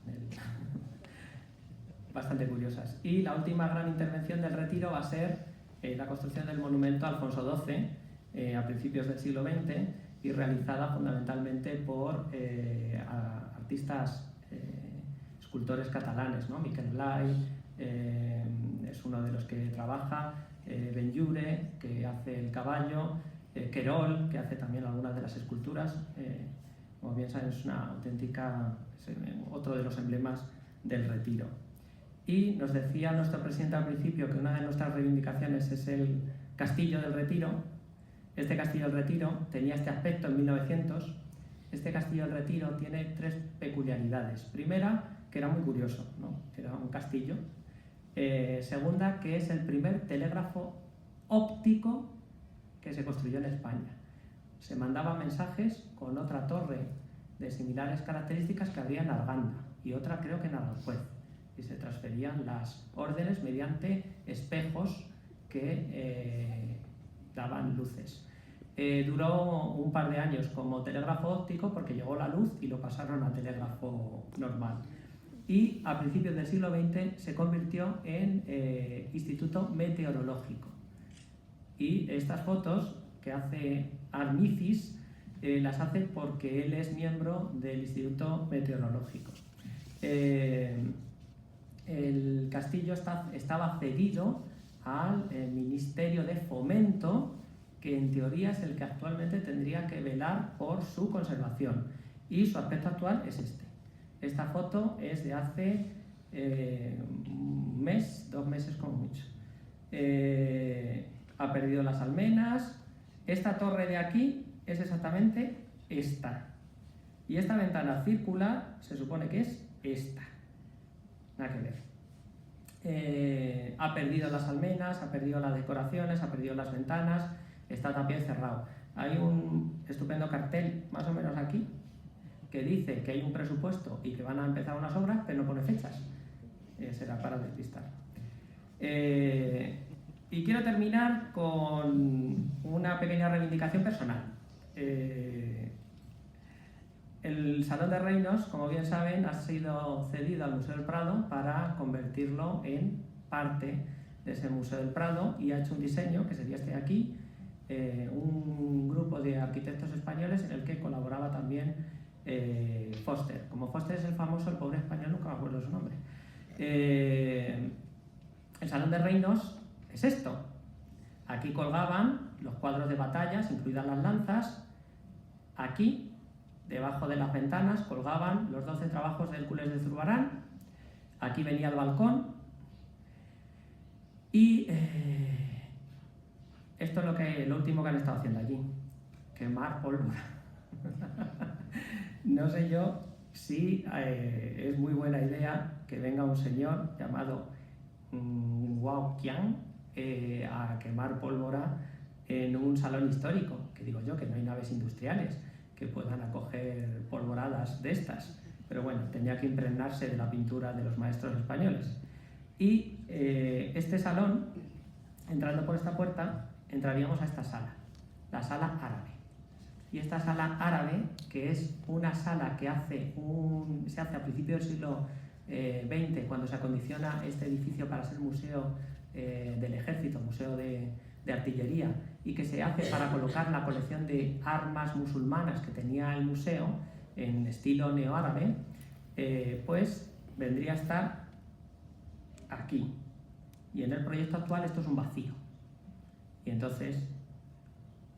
bastante curiosas. Y la última gran intervención del Retiro va a ser la construcción del monumento a Alfonso XII a principios del siglo XX, y realizada fundamentalmente por artistas, escultores catalanes, ¿no? Miquel Blay es uno de los que trabaja, Benlliure, que hace el caballo, Querol, que hace también algunas de las esculturas. Como bien saben, es una auténtica, otro de los emblemas del Retiro. Y nos decía nuestro presidente al principio que una de nuestras reivindicaciones es el Castillo del Retiro. Este Castillo del Retiro tenía este aspecto en 1900. Este Castillo del Retiro tiene tres peculiaridades. Primera, que era muy curioso, ¿no? Era un castillo. Segunda, que es el primer telégrafo óptico que se construyó en España. Se mandaban mensajes con otra torre de similares características que había en Arganda y otra creo que en Aranjuez, y se transferían las órdenes mediante espejos que daban luces. Duró un par de años como telégrafo óptico porque llegó la luz y lo pasaron a telégrafo normal. Y a principios del siglo XX se convirtió en instituto meteorológico. Y estas fotos que hace Armicis las hace porque él es miembro del Instituto Meteorológico. El castillo estaba cedido al Ministerio de Fomento, que en teoría es el que actualmente tendría que velar por su conservación, y su aspecto actual es este. Esta foto es de hace un mes, 2 meses como mucho. Ha perdido las almenas. Esta torre de aquí es exactamente esta, y esta ventana circular se supone que es esta. Nada que ver. Ha perdido las almenas, ha perdido las decoraciones, ha perdido las ventanas, está también cerrado. Hay un estupendo cartel, más o menos aquí, que dice que hay un presupuesto y que van a empezar unas obras, pero no pone fechas. Será para despistar. Y quiero terminar con una pequeña reivindicación personal. el Salón de Reinos, como bien saben, ha sido cedido al Museo del Prado para convertirlo en parte de ese Museo del Prado, y ha hecho un diseño, que sería este de aquí, un grupo de arquitectos españoles en el que colaboraba también Foster. Como Foster es el famoso, el pobre español, nunca me acuerdo de su nombre. El Salón de Reinos es esto. Aquí colgaban los cuadros de batallas, incluidas las lanzas. Aquí, debajo de las ventanas, colgaban los 12 trabajos de Hércules de Zurbarán. Aquí venía el balcón. Y esto es lo último que han estado haciendo allí: quemar pólvora. No sé yo si es muy buena idea que venga un señor llamado Wao Qian a quemar pólvora en un salón histórico, que digo yo que no hay naves industriales que puedan acoger polvoradas de estas, pero bueno, tenía que impregnarse de la pintura de los maestros españoles. Y este salón, entrando por esta puerta, entraríamos a esta sala, la sala árabe. Y esta sala árabe, que es una sala que se hace a principios del siglo XX, cuando se acondiciona este edificio para ser museo del ejército, museo de artillería, y que se hace para colocar la colección de armas musulmanas que tenía el museo en estilo neoárabe, pues vendría a estar aquí. Y en el proyecto actual esto es un vacío. Y entonces,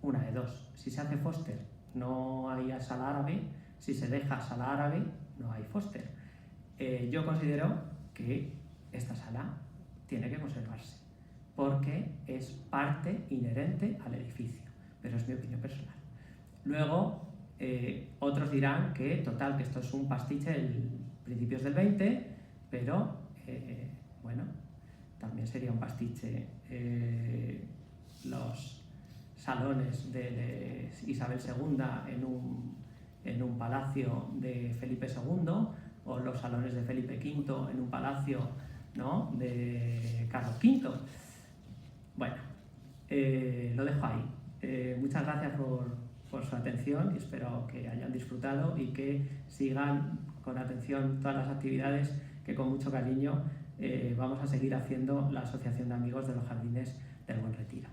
una de dos: si se hace Foster, no hay sala árabe; si se deja sala árabe, no hay Foster. Yo considero que esta sala tiene que conservarse, porque es parte inherente al edificio, pero es mi opinión personal. Luego, otros dirán que, total, que esto es un pastiche de principios del 20, pero, bueno, también sería un pastiche los salones de Isabel II en un palacio de Felipe II, o los salones de Felipe V en un palacio, ¿no?, de Carlos V. Bueno, lo dejo ahí. Muchas gracias por su atención, y espero que hayan disfrutado y que sigan con atención todas las actividades que con mucho cariño vamos a seguir haciendo la Asociación de Amigos de los Jardines del Buen Retiro.